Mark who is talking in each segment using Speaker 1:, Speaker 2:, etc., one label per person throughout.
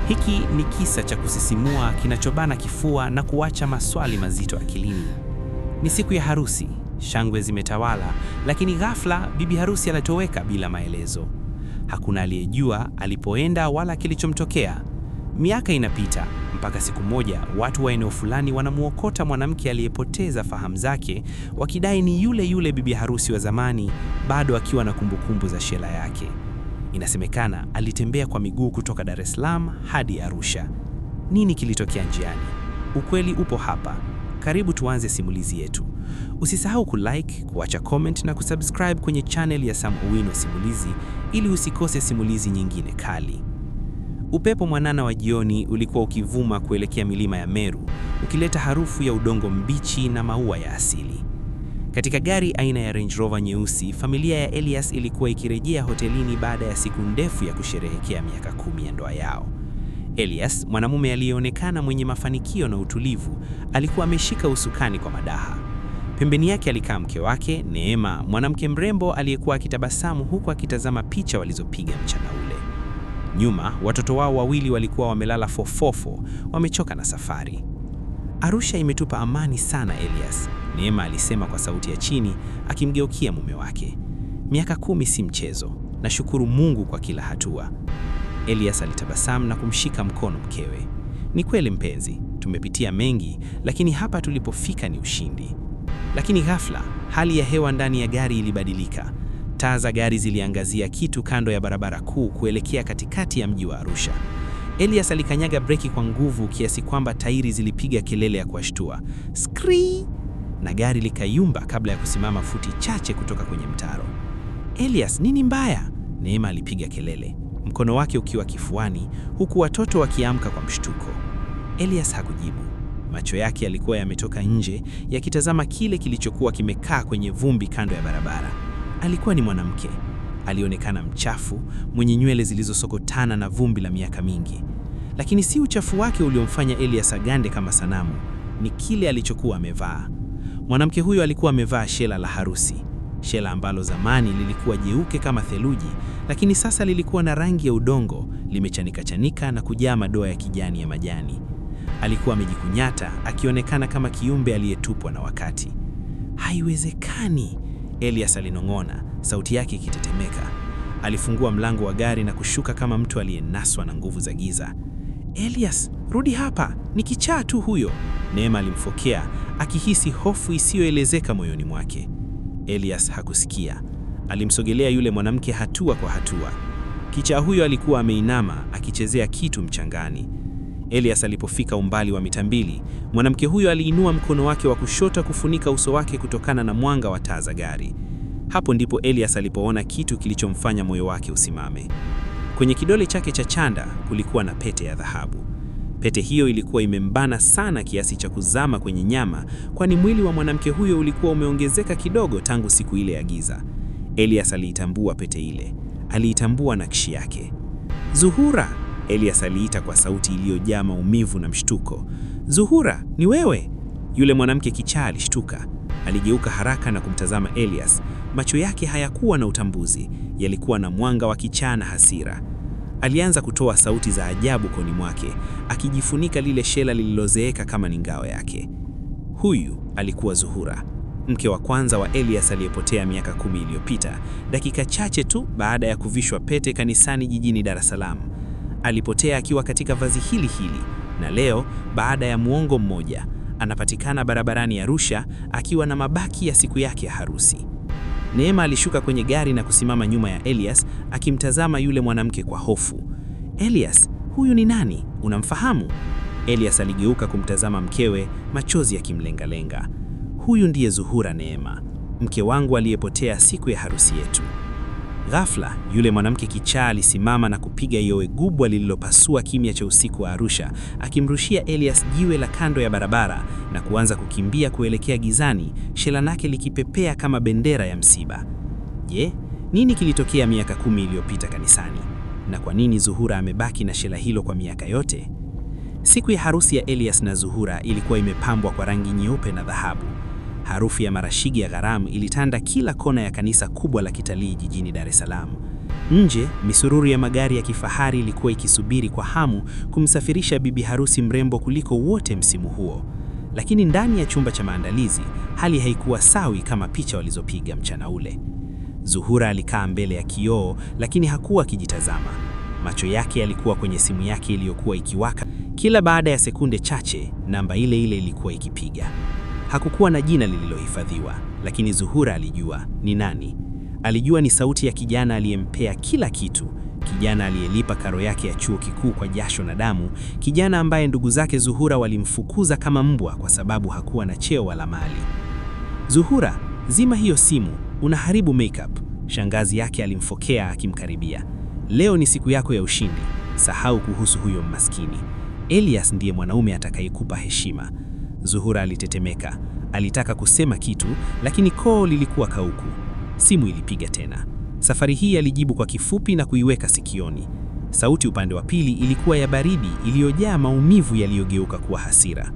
Speaker 1: Hiki ni kisa cha kusisimua kinachobana kifua na kuacha maswali mazito akilini. Ni siku ya harusi, shangwe zimetawala, lakini ghafla bibi harusi alitoweka bila maelezo. Hakuna aliyejua alipoenda wala kilichomtokea. Miaka inapita mpaka siku moja watu wa eneo fulani wanamuokota mwanamke aliyepoteza fahamu zake, wakidai ni yule yule bibi harusi wa zamani, bado akiwa na kumbukumbu za shela yake. Inasemekana alitembea kwa miguu kutoka Dar es Salaam hadi Arusha. Nini kilitokea njiani? Ukweli upo hapa. Karibu tuanze simulizi yetu. Usisahau kulike, kuacha comment na kusubscribe kwenye channel ya Sam Owino Simulizi ili usikose simulizi nyingine kali. Upepo mwanana wa jioni ulikuwa ukivuma kuelekea milima ya Meru, ukileta harufu ya udongo mbichi na maua ya asili. Katika gari aina ya Range Rover nyeusi, familia ya Elias ilikuwa ikirejea hotelini baada ya siku ndefu ya kusherehekea miaka 10 ya ndoa yao. Elias, mwanamume aliyeonekana mwenye mafanikio na utulivu, alikuwa ameshika usukani kwa madaha. Pembeni yake alikaa mke wake, Neema, mwanamke mrembo aliyekuwa akitabasamu huku akitazama picha walizopiga mchana ule. Nyuma, watoto wao wawili walikuwa wamelala fofofo, wamechoka na safari. Arusha imetupa amani sana Elias, Neema alisema kwa sauti ya chini, akimgeukia mume wake. Miaka 10 si mchezo, nashukuru Mungu kwa kila hatua. Elias alitabasamu na kumshika mkono mkewe. Ni kweli mpenzi, tumepitia mengi, lakini hapa tulipofika ni ushindi. Lakini ghafla, hali ya hewa ndani ya gari ilibadilika. Taa za gari ziliangazia kitu kando ya barabara kuu kuelekea katikati ya mji wa Arusha. Elias alikanyaga breki kwa nguvu kiasi kwamba tairi zilipiga kelele ya kuashtua. Skrii! Na gari likayumba kabla ya kusimama futi chache kutoka kwenye mtaro. Elias, nini mbaya? Neema alipiga kelele, mkono wake ukiwa kifuani, huku watoto wakiamka kwa mshtuko. Elias hakujibu. Macho yake yalikuwa yametoka nje, yakitazama kile kilichokuwa kimekaa kwenye vumbi kando ya barabara. Alikuwa ni mwanamke. Alionekana mchafu, mwenye nywele zilizosokotana na vumbi la miaka mingi. Lakini si uchafu wake uliomfanya Elias agande kama sanamu, ni kile alichokuwa amevaa. Mwanamke huyo alikuwa amevaa shela la harusi. Shela ambalo zamani lilikuwa jeuke kama theluji, lakini sasa lilikuwa na rangi ya udongo, limechanika na kujaa madoa ya kijani ya majani. Alikuwa amejikunyata, akionekana kama kiumbe aliyetupwa na wakati. Haiwezekani, Elias alinong'ona, sauti yake ikitetemeka. Alifungua mlango wa gari na kushuka kama mtu aliyenaswa na nguvu za giza. Elias, rudi hapa, ni kichaa tu huyo, Neema alimfokea, akihisi hofu isiyoelezeka moyoni mwake. Elias hakusikia. Alimsogelea yule mwanamke hatua kwa hatua. Kichaa huyo alikuwa ameinama, akichezea kitu mchangani. Elias alipofika umbali wa mita 2, mwanamke huyo aliinua mkono wake wa kushoto kufunika uso wake kutokana na mwanga wa taa za gari. Hapo ndipo Elias alipoona kitu kilichomfanya moyo wake usimame. Kwenye kidole chake cha chanda kulikuwa na pete ya dhahabu. Pete hiyo ilikuwa imembana sana kiasi cha kuzama kwenye nyama, kwani mwili wa mwanamke huyo ulikuwa umeongezeka kidogo tangu siku ile ya giza. Elias aliitambua pete ile. Aliitambua nakshi yake. Zuhura, Elias aliita kwa sauti iliyojaa maumivu na mshtuko. Zuhura, ni wewe? Yule mwanamke kichaa alishtuka. Aligeuka haraka na kumtazama Elias. Macho yake hayakuwa na utambuzi, yalikuwa na mwanga wa kichaa na hasira. Alianza kutoa sauti za ajabu koni mwake, akijifunika lile shela lililozeeka kama ni ngao yake. Huyu alikuwa Zuhura, mke wa kwanza wa Elias aliyepotea miaka 10 iliyopita, dakika chache tu baada ya kuvishwa pete kanisani jijini Dar es Salaam. Alipotea akiwa katika vazi hili na leo, baada ya muongo mmoja, anapatikana barabarani Arusha akiwa na mabaki ya siku yake ya harusi. Neema alishuka kwenye gari na kusimama nyuma ya Elias, akimtazama yule mwanamke kwa hofu. Elias, huyu ni nani? Unamfahamu? Elias aligeuka kumtazama mkewe, machozi yakimlengalenga. Huyu ndiye Zuhura, Neema, mke wangu aliyepotea siku ya harusi yetu. Ghafla, yule mwanamke kichaa alisimama na kupiga yowe gubwa lililopasua kimya cha usiku wa Arusha, akimrushia Elias jiwe la kando ya barabara na kuanza kukimbia kuelekea gizani, shela lake likipepea kama bendera ya msiba. Je, nini kilitokea miaka 10 iliyopita kanisani? Na kwa nini Zuhura amebaki na shela hilo kwa miaka yote? Siku ya harusi ya Elias na Zuhura ilikuwa imepambwa kwa rangi nyeupe na dhahabu. Harufu ya marashigi ya gharamu ilitanda kila kona ya kanisa kubwa la kitalii jijini Dar es Salaam. Nje, misururu ya magari ya kifahari ilikuwa ikisubiri kwa hamu kumsafirisha bibi harusi mrembo kuliko wote msimu huo. Lakini ndani ya chumba cha maandalizi, hali haikuwa sawi kama picha walizopiga mchana ule. Zuhura alikaa mbele ya kioo, lakini hakuwa akijitazama. Macho yake yalikuwa kwenye simu yake iliyokuwa ikiwaka. Kila baada ya sekunde chache, namba ile ile ilikuwa ikipiga. Hakukuwa na jina lililohifadhiwa, lakini Zuhura alijua ni nani. Alijua ni sauti ya kijana aliyempea kila kitu, kijana aliyelipa karo yake ya chuo kikuu kwa jasho na damu, kijana ambaye ndugu zake Zuhura walimfukuza kama mbwa kwa sababu hakuwa na cheo wala mali. Zuhura, zima hiyo simu, unaharibu makeup, shangazi yake alimfokea akimkaribia. Leo ni siku yako ya ushindi, sahau kuhusu huyo maskini. Elias ndiye mwanaume atakayekupa heshima. Zuhura alitetemeka, alitaka kusema kitu, lakini koo lilikuwa kauku. Simu ilipiga tena. Safari hii alijibu kwa kifupi na kuiweka sikioni. Sauti upande wa pili ilikuwa ya baridi iliyojaa maumivu yaliyogeuka kuwa hasira.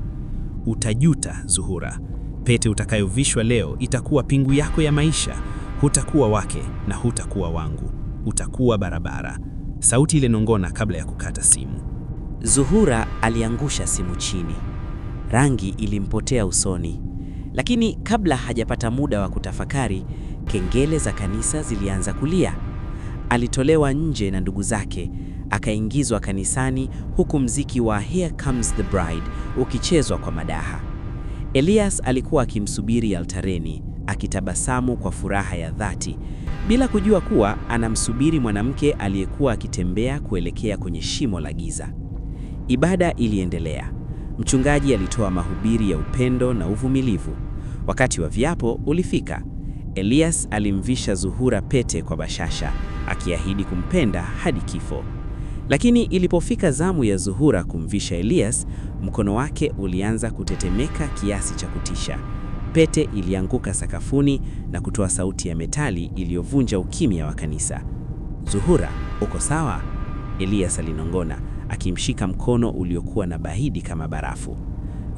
Speaker 1: Utajuta, Zuhura. Pete utakayovishwa leo itakuwa pingu yako ya maisha. Hutakuwa wake na hutakuwa wangu. Utakuwa barabara. Sauti ile nongona kabla ya kukata simu.
Speaker 2: Zuhura aliangusha simu chini. Rangi ilimpotea usoni. Lakini kabla hajapata muda wa kutafakari, kengele za kanisa zilianza kulia. Alitolewa nje na ndugu zake, akaingizwa kanisani huku mziki wa Here Comes the Bride ukichezwa kwa madaha. Elias alikuwa akimsubiri altareni, akitabasamu kwa furaha ya dhati, bila kujua kuwa anamsubiri mwanamke aliyekuwa akitembea kuelekea kwenye shimo la giza. Ibada iliendelea. Mchungaji alitoa mahubiri ya upendo na uvumilivu. Wakati wa viapo ulifika. Elias alimvisha Zuhura pete kwa bashasha, akiahidi kumpenda hadi kifo. Lakini ilipofika zamu ya Zuhura kumvisha Elias, mkono wake ulianza kutetemeka kiasi cha kutisha. Pete ilianguka sakafuni na kutoa sauti ya metali iliyovunja ukimya wa kanisa. Zuhura, uko sawa? Elias alinong'ona, akimshika mkono uliokuwa na baridi kama barafu.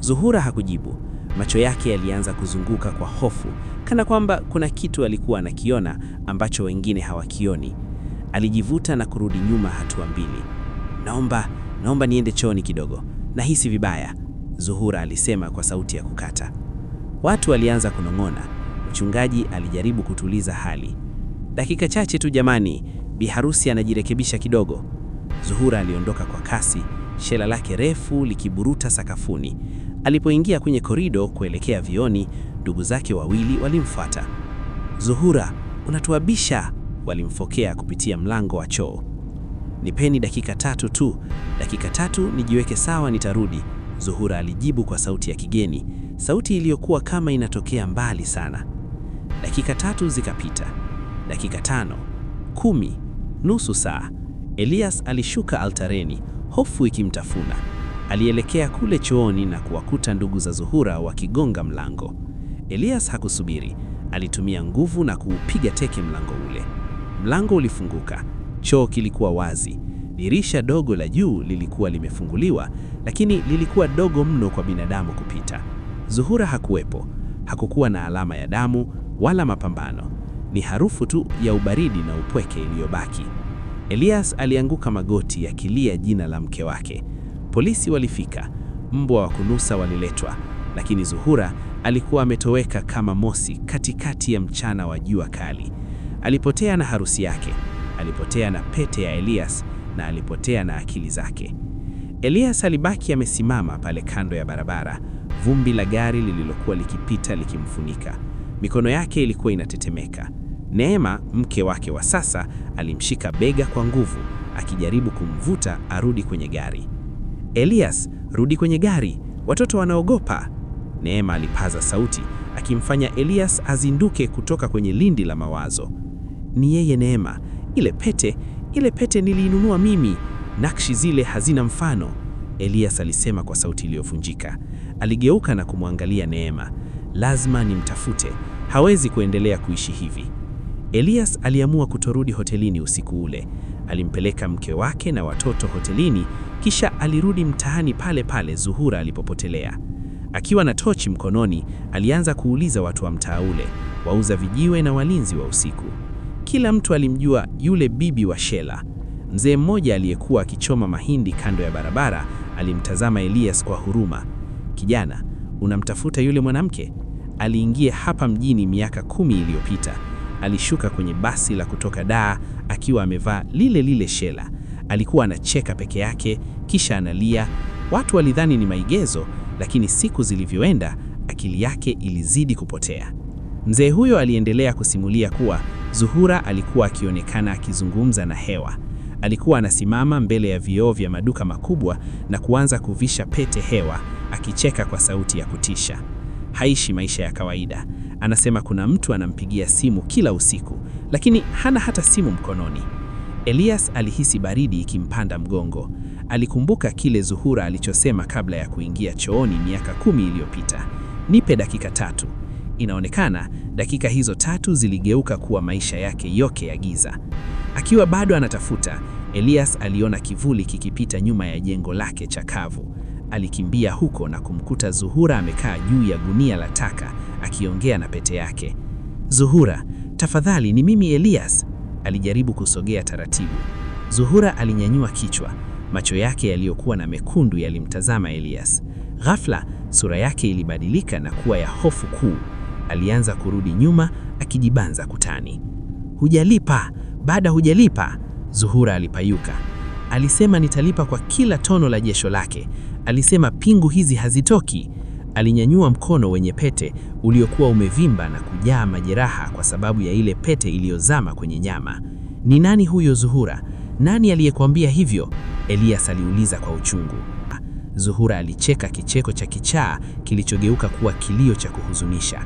Speaker 2: Zuhura hakujibu. Macho yake yalianza kuzunguka kwa hofu, kana kwamba kuna kitu alikuwa anakiona ambacho wengine hawakioni. Alijivuta na kurudi nyuma hatua mbili. Naomba niende chooni kidogo. Nahisi vibaya, Zuhura alisema kwa sauti ya kukata. Watu walianza kunong'ona. Mchungaji alijaribu kutuliza hali. Dakika chache tu jamani, bi harusi anajirekebisha kidogo. Zuhura aliondoka kwa kasi, shela lake refu likiburuta sakafuni. Alipoingia kwenye korido kuelekea vioni, ndugu zake wawili walimfuata. Zuhura, unatuabisha, walimfokea kupitia mlango wa choo. Nipeni dakika 3 tu, dakika 3 nijiweke sawa nitarudi, Zuhura alijibu kwa sauti ya kigeni, sauti iliyokuwa kama inatokea mbali sana. Dakika 3 zikapita, dakika 5, 10, nusu saa. Elias alishuka altareni, hofu ikimtafuna. Alielekea kule chooni na kuwakuta ndugu za Zuhura wakigonga mlango. Elias hakusubiri, alitumia nguvu na kuupiga teke mlango ule. Mlango ulifunguka, choo kilikuwa wazi. Dirisha dogo la juu lilikuwa limefunguliwa, lakini lilikuwa dogo mno kwa binadamu kupita. Zuhura hakuwepo, hakukuwa na alama ya damu wala mapambano. Ni harufu tu ya ubaridi na upweke iliyobaki. Elias alianguka magoti akilia jina la mke wake. Polisi walifika, mbwa wa kunusa waliletwa, lakini Zuhura alikuwa ametoweka kama mosi katikati ya mchana wa jua kali. Alipotea na harusi yake, alipotea na pete ya Elias, na alipotea na akili zake. Elias alibaki amesimama pale kando ya barabara, vumbi la gari lililokuwa likipita likimfunika. Mikono yake ilikuwa inatetemeka. Neema, mke wake wa sasa, alimshika bega kwa nguvu, akijaribu kumvuta arudi kwenye gari. Elias, rudi kwenye gari, watoto wanaogopa. Neema alipaza sauti, akimfanya Elias azinduke kutoka kwenye lindi la mawazo. Ni yeye Neema, ile pete niliinunua mimi, nakshi zile hazina mfano, Elias alisema kwa sauti iliyovunjika. Aligeuka na kumwangalia Neema. Lazima nimtafute, hawezi kuendelea kuishi hivi. Elias aliamua kutorudi hotelini usiku ule. Alimpeleka mke wake na watoto hotelini, kisha alirudi mtaani pale pale Zuhura alipopotelea. Akiwa na tochi mkononi, alianza kuuliza watu wa mtaa ule, wauza vijiwe na walinzi wa usiku.
Speaker 1: Kila mtu alimjua yule bibi wa Shela. Mzee mmoja aliyekuwa akichoma mahindi kando ya barabara alimtazama Elias kwa huruma. Kijana, unamtafuta yule mwanamke? Aliingia hapa mjini miaka 10 iliyopita. Alishuka kwenye basi la kutoka Dar akiwa amevaa lile Shela. Alikuwa anacheka peke yake, kisha analia. Watu walidhani ni maigizo, lakini siku zilivyoenda, akili yake ilizidi kupotea. Mzee huyo aliendelea kusimulia kuwa Zuhura alikuwa akionekana akizungumza na hewa. Alikuwa anasimama mbele ya vioo vya maduka makubwa na kuanza kuvisha pete hewa, akicheka kwa sauti ya kutisha. Haishi maisha ya kawaida. Anasema kuna mtu anampigia simu kila usiku, lakini hana hata simu mkononi. Elias alihisi baridi ikimpanda mgongo. Alikumbuka kile Zuhura alichosema kabla ya kuingia chooni miaka 10 iliyopita. Nipe dakika 3. Inaonekana dakika hizo 3 ziligeuka kuwa maisha yake yote ya giza. Akiwa bado anatafuta, Elias aliona kivuli kikipita nyuma ya jengo lake chakavu. Alikimbia huko na kumkuta Zuhura amekaa juu ya gunia la taka akiongea na pete yake. Zuhura, tafadhali, ni mimi Elias. Alijaribu kusogea taratibu. Zuhura alinyanyua kichwa. Macho yake yaliyokuwa na mekundu yalimtazama Elias. Ghafla, sura yake ilibadilika na kuwa ya hofu kuu. Alianza kurudi nyuma akijibanza kutani. Hujalipa, bado hujalipa. Zuhura alipayuka. Alisema nitalipa kwa kila tono la jesho lake. Alisema pingu hizi hazitoki. Alinyanyua mkono wenye pete uliokuwa umevimba na kujaa majeraha kwa sababu ya ile pete iliyozama kwenye nyama. Ni nani huyo Zuhura? Nani aliyekwambia hivyo? Elias aliuliza kwa uchungu. Zuhura alicheka kicheko cha kichaa kilichogeuka kuwa kilio cha kuhuzunisha.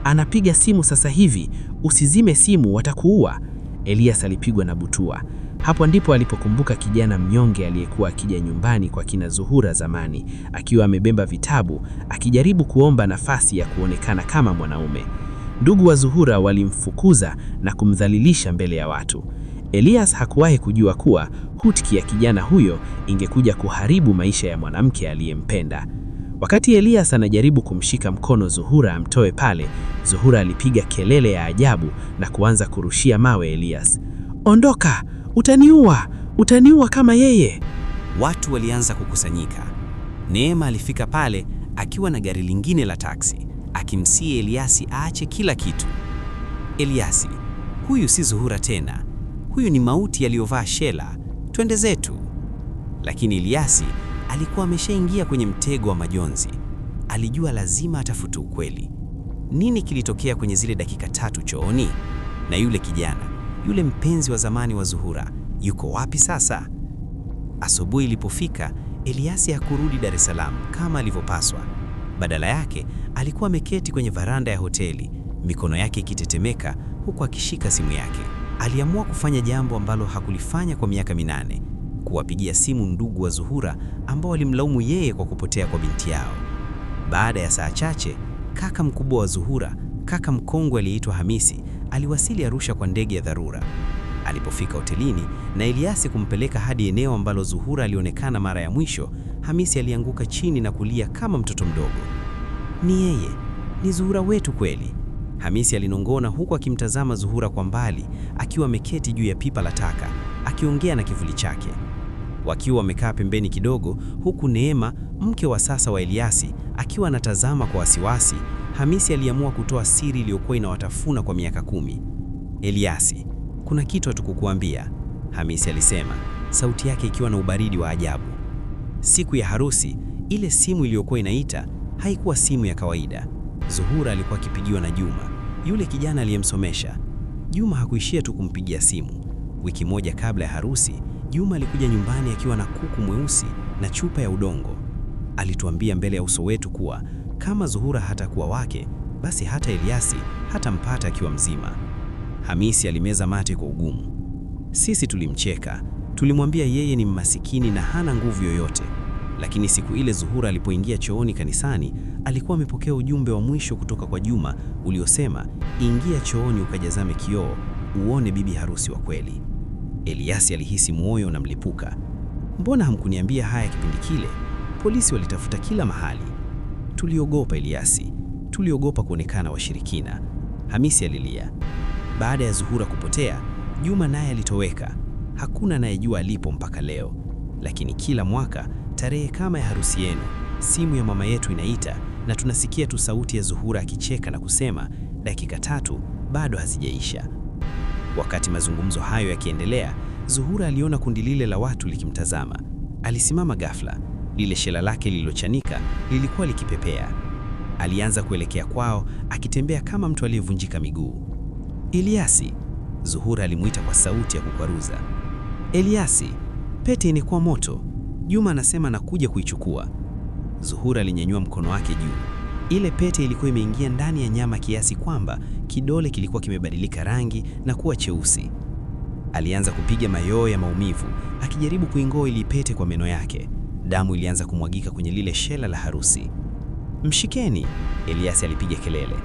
Speaker 1: Anapiga simu sasa hivi, usizime simu, watakuua. Elias alipigwa na butua. Hapo ndipo alipokumbuka kijana mnyonge aliyekuwa akija nyumbani kwa kina Zuhura zamani, akiwa amebeba vitabu, akijaribu kuomba nafasi ya kuonekana kama mwanaume. Ndugu wa Zuhura walimfukuza na kumdhalilisha mbele ya watu. Elias hakuwahi kujua kuwa hutki ya kijana huyo ingekuja kuharibu maisha ya mwanamke aliyempenda. Wakati Elias anajaribu kumshika mkono Zuhura amtoe pale, Zuhura alipiga kelele ya ajabu na kuanza kurushia mawe Elias. Ondoka! Utaniua kama yeye! Watu walianza kukusanyika. Neema alifika pale akiwa na gari lingine la taksi, akimsihi Eliasi aache kila kitu. Eliasi, huyu si Zuhura tena. Huyu ni mauti aliyovaa Shela. Twende zetu. Lakini Eliasi alikuwa ameshaingia kwenye mtego wa majonzi. Alijua lazima atafute ukweli. Nini kilitokea kwenye zile dakika 3 chooni? Na yule kijana, yule mpenzi wa zamani wa Zuhura, yuko wapi sasa? Asubuhi ilipofika, Eliasi hakurudi Dar es Salaam kama alivyopaswa. Badala yake, alikuwa ameketi kwenye varanda ya hoteli, mikono yake ikitetemeka huku akishika simu yake. Aliamua kufanya jambo ambalo hakulifanya kwa miaka 8, kuwapigia simu ndugu wa Zuhura ambao walimlaumu yeye kwa kupotea kwa binti yao. Baada ya saa chache, kaka mkubwa wa Zuhura, kaka mkongwe aliyeitwa Hamisi, aliwasili Arusha kwa ndege ya dharura. Alipofika hotelini na Eliasi kumpeleka hadi eneo ambalo Zuhura alionekana mara ya mwisho, Hamisi alianguka chini na kulia kama mtoto mdogo. Ni yeye, ni Zuhura wetu kweli. Hamisi alinong'ona huku akimtazama Zuhura kwa mbali, akiwa ameketi juu ya pipa la taka, akiongea na kivuli chake. Wakiwa wamekaa pembeni kidogo, huku Neema, mke wa sasa wa Eliasi, akiwa anatazama kwa wasiwasi, Hamisi aliamua kutoa siri iliyokuwa inawatafuna kwa miaka 10. Eliasi, kuna kitu hatukukuambia, Hamisi alisema, sauti yake ikiwa na ubaridi wa ajabu. Siku ya harusi, ile simu iliyokuwa inaita haikuwa simu ya kawaida. Zuhura alikuwa akipigiwa na Juma, yule kijana aliyemsomesha. Juma hakuishia tu kumpigia simu. Wiki moja kabla ya harusi, Juma alikuja nyumbani akiwa na kuku mweusi na chupa ya udongo. Alituambia mbele ya uso wetu kuwa kama Zuhura hatakuwa wake, basi hata Eliasi hatampata akiwa mzima. Hamisi alimeza mate kwa ugumu. Sisi tulimcheka, tulimwambia yeye ni masikini na hana nguvu yoyote. Lakini siku ile Zuhura alipoingia chooni kanisani, alikuwa amepokea ujumbe wa mwisho kutoka kwa Juma uliosema, ingia chooni ukajazame kioo, uone bibi harusi wa kweli. Eliasi alihisi moyo unamlipuka. Mbona hamkuniambia haya kipindi kile? Polisi walitafuta kila mahali. Tuliogopa Eliasi, tuliogopa kuonekana washirikina. Hamisi alilia. Baada ya Zuhura kupotea, Juma naye alitoweka. Hakuna anayejua alipo mpaka leo. Lakini kila mwaka, tarehe kama ya harusi yenu, simu ya mama yetu inaita na tunasikia tu sauti ya Zuhura akicheka na kusema, dakika 3 bado hazijaisha. Wakati mazungumzo hayo yakiendelea, Zuhura aliona kundi lile la watu likimtazama. Alisimama ghafla. Lile shela lake lililochanika lilikuwa likipepea. Alianza kuelekea kwao, akitembea kama mtu aliyevunjika miguu. Eliasi, Zuhura alimuita kwa sauti ya kukwaruza. Eliasi, pete inakuwa moto. Juma anasema nakuja kuichukua. Zuhura alinyanyua mkono wake juu. Ile pete ilikuwa imeingia ndani ya nyama kiasi kwamba kidole kilikuwa kimebadilika rangi na kuwa cheusi. Alianza kupiga mayoo ya maumivu, akijaribu kuingoa ile pete kwa meno yake. Damu ilianza kumwagika kwenye lile shela la harusi. Mshikeni, Eliasi alipiga kelele.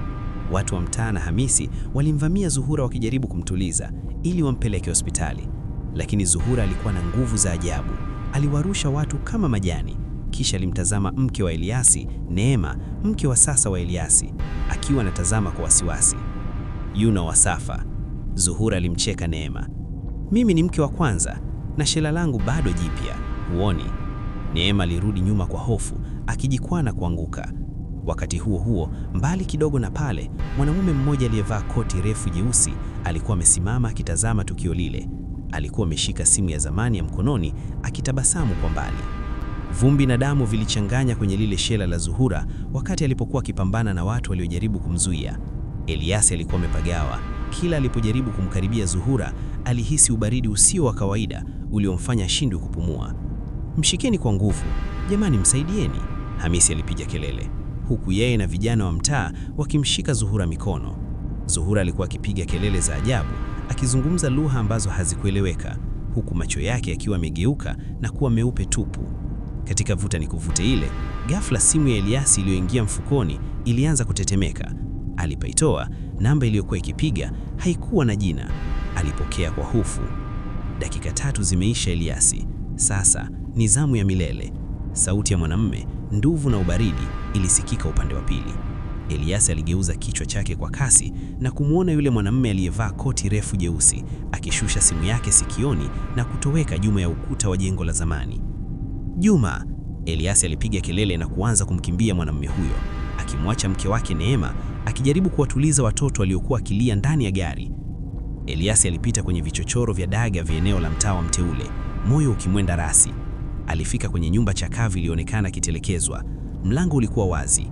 Speaker 1: Watu wa mtaa na Hamisi walimvamia Zuhura wakijaribu kumtuliza ili wampeleke hospitali. Lakini Zuhura alikuwa na nguvu za ajabu. Aliwarusha watu kama majani. Kisha alimtazama mke wa Eliasi, Neema, mke wa sasa wa Eliasi, akiwa anatazama kwa wasiwasi. Yuna Wasafa, Zuhura alimcheka Neema. Mimi ni mke wa kwanza na shela langu bado jipya, huoni? Neema alirudi nyuma kwa hofu, akijikwaa na kuanguka. Wakati huo huo, mbali kidogo na pale, mwanamume mmoja aliyevaa koti refu jeusi alikuwa amesimama akitazama tukio lile. Alikuwa ameshika simu ya zamani ya mkononi, akitabasamu kwa mbali. Vumbi na damu vilichanganya kwenye lile shela la Zuhura wakati alipokuwa akipambana na watu waliojaribu kumzuia. Eliasi alikuwa amepagawa. Kila alipojaribu kumkaribia Zuhura, alihisi ubaridi usio wa kawaida uliomfanya ashindwe kupumua. Mshikeni kwa nguvu, jamani msaidieni, Hamisi alipiga kelele, huku yeye na vijana wa mtaa wakimshika Zuhura mikono. Zuhura alikuwa akipiga kelele za ajabu, akizungumza lugha ambazo hazikueleweka, huku macho yake yakiwa yamegeuka na kuwa meupe tupu. Katika vuta ni kuvute ile, ghafla simu ya Eliasi iliyoingia mfukoni ilianza kutetemeka. Alipoitoa, namba iliyokuwa ikipiga haikuwa na jina. Alipokea kwa hofu. Dakika 3 zimeisha Eliasi. Sasa ni zamu ya milele. Sauti ya mwanamume, nduvu na ubaridi, ilisikika upande wa pili. Eliasi aligeuza kichwa chake kwa kasi na kumwona yule mwanamume aliyevaa koti refu jeusi akishusha simu yake sikioni na kutoweka nyuma ya ukuta wa jengo la zamani. Juma! Eliasi alipiga kelele na kuanza kumkimbia mwanamume huyo, akimwacha mke wake Neema akijaribu kuwatuliza watoto waliokuwa akilia ndani ya gari. Eliasi alipita kwenye vichochoro vya daga vya eneo la mtaa wa Mteule, moyo ukimwenda rasi. Alifika kwenye nyumba chakavu ilionekana kitelekezwa. Mlango ulikuwa wazi.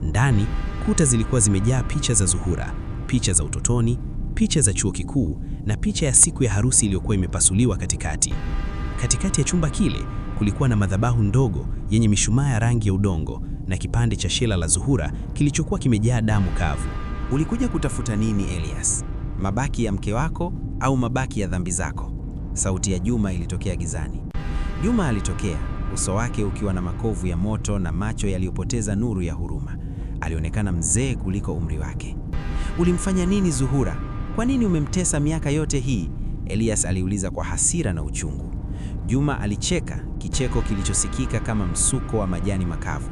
Speaker 1: Ndani, kuta zilikuwa zimejaa picha za Zuhura, picha za utotoni, picha za chuo kikuu na picha ya siku ya harusi iliyokuwa imepasuliwa katikati. Katikati ya chumba kile kulikuwa na madhabahu ndogo yenye mishumaa ya rangi ya udongo na kipande cha shela la Zuhura kilichokuwa kimejaa damu kavu.
Speaker 3: Ulikuja kutafuta nini Elias? Mabaki ya mke wako au mabaki ya dhambi zako? Sauti ya Juma ilitokea gizani. Juma alitokea, uso wake ukiwa na makovu ya moto na macho yaliyopoteza nuru ya huruma. Alionekana mzee kuliko umri wake. Ulimfanya nini Zuhura? Kwa nini umemtesa miaka yote hii? Elias aliuliza kwa hasira na uchungu. Juma alicheka, kicheko kilichosikika kama msuko wa majani makavu.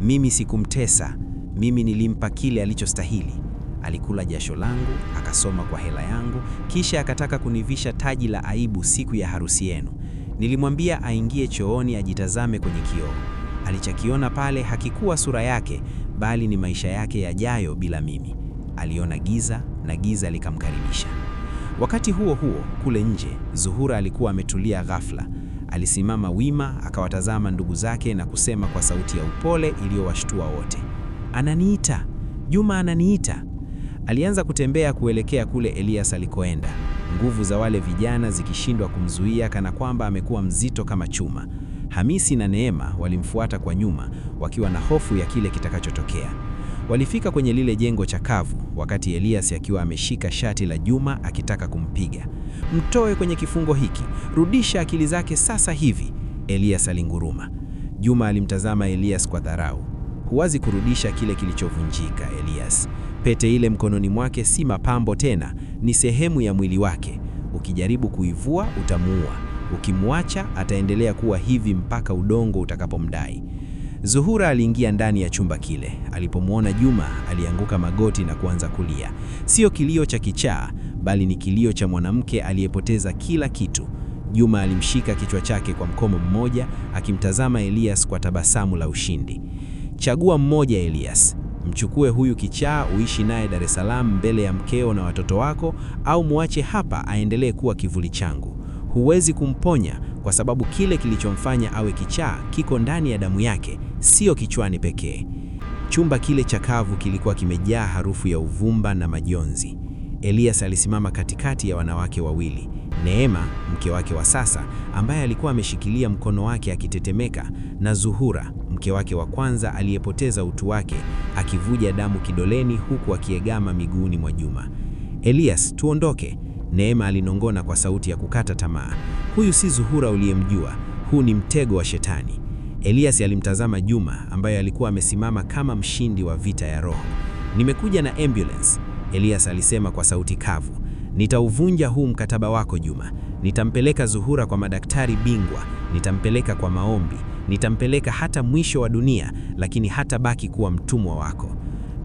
Speaker 3: Mimi sikumtesa, mimi nilimpa kile alichostahili. Alikula jasho langu, akasoma kwa hela yangu, kisha akataka kunivisha taji la aibu siku ya harusi yenu. Nilimwambia aingie chooni ajitazame kwenye kioo. Alichokiona pale hakikuwa sura yake, bali ni maisha yake yajayo bila mimi. Aliona giza na giza likamkaribisha. Wakati huo huo, kule nje, Zuhura alikuwa ametulia ghafla. Alisimama wima, akawatazama ndugu zake na kusema kwa sauti ya upole iliyowashtua wote. Ananiita, Juma ananiita. Alianza kutembea kuelekea kule Elias alikoenda, nguvu za wale vijana zikishindwa kumzuia kana kwamba amekuwa mzito kama chuma. Hamisi na Neema walimfuata kwa nyuma, wakiwa na hofu ya kile kitakachotokea. Walifika kwenye lile jengo chakavu, wakati Elias akiwa ameshika shati la Juma akitaka kumpiga. Mtoe kwenye kifungo hiki, rudisha akili zake sasa hivi, Elias alinguruma. Juma alimtazama Elias kwa dharau. Huwezi kurudisha kile kilichovunjika, Elias. Pete ile mkononi mwake si mapambo tena, ni sehemu ya mwili wake. Ukijaribu kuivua utamuua. Ukimwacha ataendelea kuwa hivi mpaka udongo utakapomdai. Zuhura aliingia ndani ya chumba kile. Alipomwona Juma, alianguka magoti na kuanza kulia. Sio kilio cha kichaa, bali ni kilio cha mwanamke aliyepoteza kila kitu. Juma alimshika kichwa chake kwa mkono mmoja, akimtazama Elias kwa tabasamu la ushindi. Chagua mmoja Elias. Mchukue huyu kichaa uishi naye Dar es Salaam mbele ya mkeo na watoto wako, au muache hapa aendelee kuwa kivuli changu. Huwezi kumponya kwa sababu kile kilichomfanya awe kichaa kiko ndani ya damu yake, sio kichwani pekee. Chumba kile chakavu kilikuwa kimejaa harufu ya uvumba na majonzi. Elias alisimama katikati ya wanawake wawili. Neema, mke wake wa sasa, ambaye alikuwa ameshikilia mkono wake akitetemeka, na Zuhura, mke wake wa kwanza aliyepoteza utu wake, akivuja damu kidoleni huku akiegama miguuni mwa Juma. Elias, tuondoke. Neema alinong'ona kwa sauti ya kukata tamaa. Huyu si Zuhura uliyemjua, huu ni mtego wa shetani. Elias alimtazama Juma ambaye alikuwa amesimama kama mshindi wa vita ya roho. Nimekuja na ambulance, Elias alisema kwa sauti kavu. Nitauvunja huu mkataba wako Juma. Nitampeleka Zuhura kwa madaktari bingwa, nitampeleka kwa maombi, nitampeleka hata mwisho wa dunia, lakini hatabaki kuwa mtumwa wako.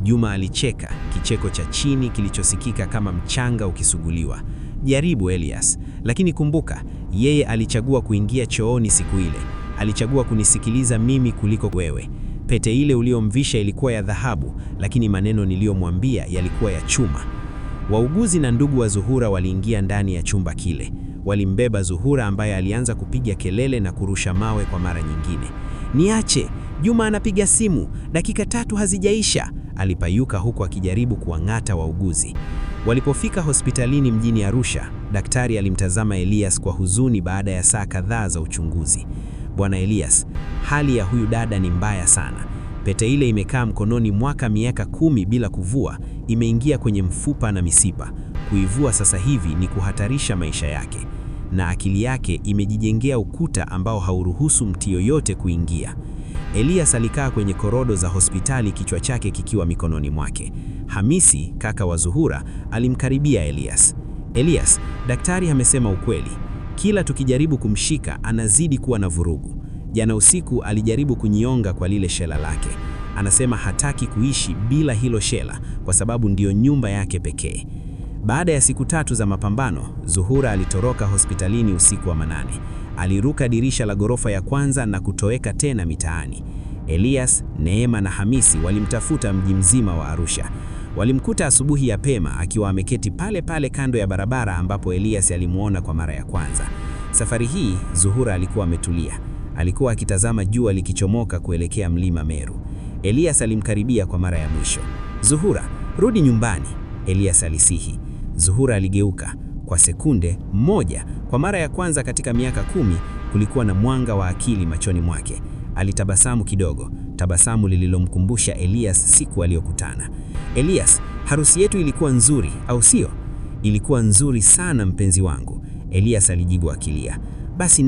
Speaker 3: Juma alicheka, kicheko cha chini kilichosikika kama mchanga ukisuguliwa. Jaribu Elias, lakini kumbuka, yeye alichagua kuingia chooni siku ile. Alichagua kunisikiliza mimi kuliko wewe. Pete ile uliomvisha ilikuwa ya dhahabu, lakini maneno niliyomwambia yalikuwa ya chuma. Wauguzi na ndugu wa Zuhura waliingia ndani ya chumba kile. Walimbeba Zuhura ambaye alianza kupiga kelele na kurusha mawe kwa mara nyingine. Niache, Juma anapiga simu, dakika 3 hazijaisha, alipayuka huku akijaribu kuwang'ata wauguzi. Walipofika hospitalini mjini Arusha, daktari alimtazama Elias kwa huzuni baada ya saa kadhaa za uchunguzi. Bwana Elias, hali ya huyu dada ni mbaya sana. Pete ile imekaa mkononi miaka 10 bila kuvua, imeingia kwenye mfupa na mishipa. Kuivua sasa hivi ni kuhatarisha maisha yake. Na akili yake imejijengea ukuta ambao hauruhusu mtu yoyote kuingia. Elias alikaa kwenye korodo za hospitali, kichwa chake kikiwa mikononi mwake. Hamisi, kaka wa Zuhura, alimkaribia Elias. Elias, daktari amesema ukweli. Kila tukijaribu kumshika anazidi kuwa na vurugu. Jana usiku alijaribu kunyonga kwa lile shela lake. Anasema hataki kuishi bila hilo shela kwa sababu ndiyo nyumba yake pekee. Baada ya siku 3 za mapambano, Zuhura alitoroka hospitalini usiku wa manane. Aliruka dirisha la ghorofa ya kwanza na kutoweka tena mitaani. Elias, Neema na Hamisi walimtafuta mji mzima wa Arusha. Walimkuta asubuhi ya pema akiwa ameketi pale pale kando ya barabara ambapo Elias alimuona kwa mara ya kwanza. Safari hii Zuhura alikuwa ametulia. Alikuwa akitazama jua likichomoka kuelekea mlima Meru. Elias alimkaribia kwa mara ya mwisho. Zuhura, rudi nyumbani, Elias alisihi. Zuhura aligeuka. Kwa sekunde moja, kwa mara ya kwanza katika miaka 10, kulikuwa na mwanga wa akili machoni mwake. Alitabasamu kidogo, tabasamu lililomkumbusha Elias siku aliyokutana. Elias, harusi yetu ilikuwa nzuri, au sio? Ilikuwa nzuri sana mpenzi wangu, Elias alijibu akilia. Basi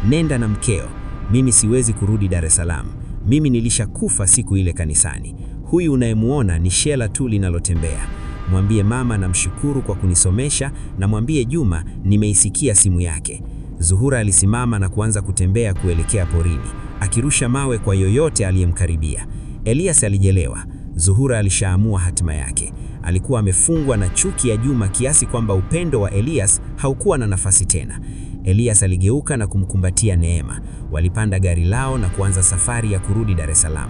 Speaker 3: nenda na mkeo. Mimi siwezi kurudi Dar es Salaam. Mimi nilishakufa siku ile kanisani. Huyu unayemuona ni shela tu linalotembea. Mwambie mama namshukuru kwa kunisomesha, na mwambie Juma nimeisikia simu yake. Zuhura alisimama na kuanza kutembea kuelekea porini, akirusha mawe kwa yoyote aliyemkaribia. Elias alijelewa. Zuhura alishaamua hatima yake. Alikuwa amefungwa na chuki ya Juma kiasi kwamba upendo wa Elias haukuwa na nafasi tena. Elias aligeuka na kumkumbatia Neema. Walipanda gari lao na kuanza safari ya kurudi Dar es Salaam.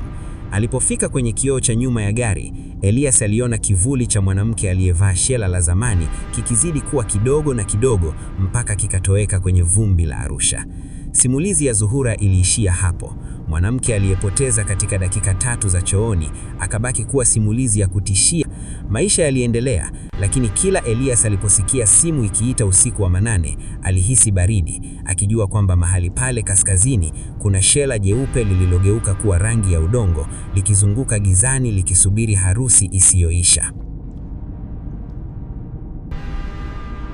Speaker 3: Alipofika kwenye kioo cha nyuma ya gari, Elias aliona kivuli cha mwanamke aliyevaa shela la zamani kikizidi kuwa kidogo na kidogo mpaka kikatoweka kwenye vumbi la Arusha. Simulizi ya Zuhura iliishia hapo. Mwanamke aliyepoteza katika dakika 3 za chooni akabaki kuwa simulizi ya kutishia. Maisha yaliendelea, lakini kila Elias aliposikia simu ikiita usiku wa manane, alihisi baridi, akijua kwamba mahali pale kaskazini kuna shela jeupe lililogeuka kuwa rangi ya udongo, likizunguka gizani likisubiri harusi isiyoisha.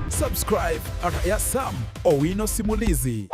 Speaker 4: Subscribe at Yasam Owino Simulizi.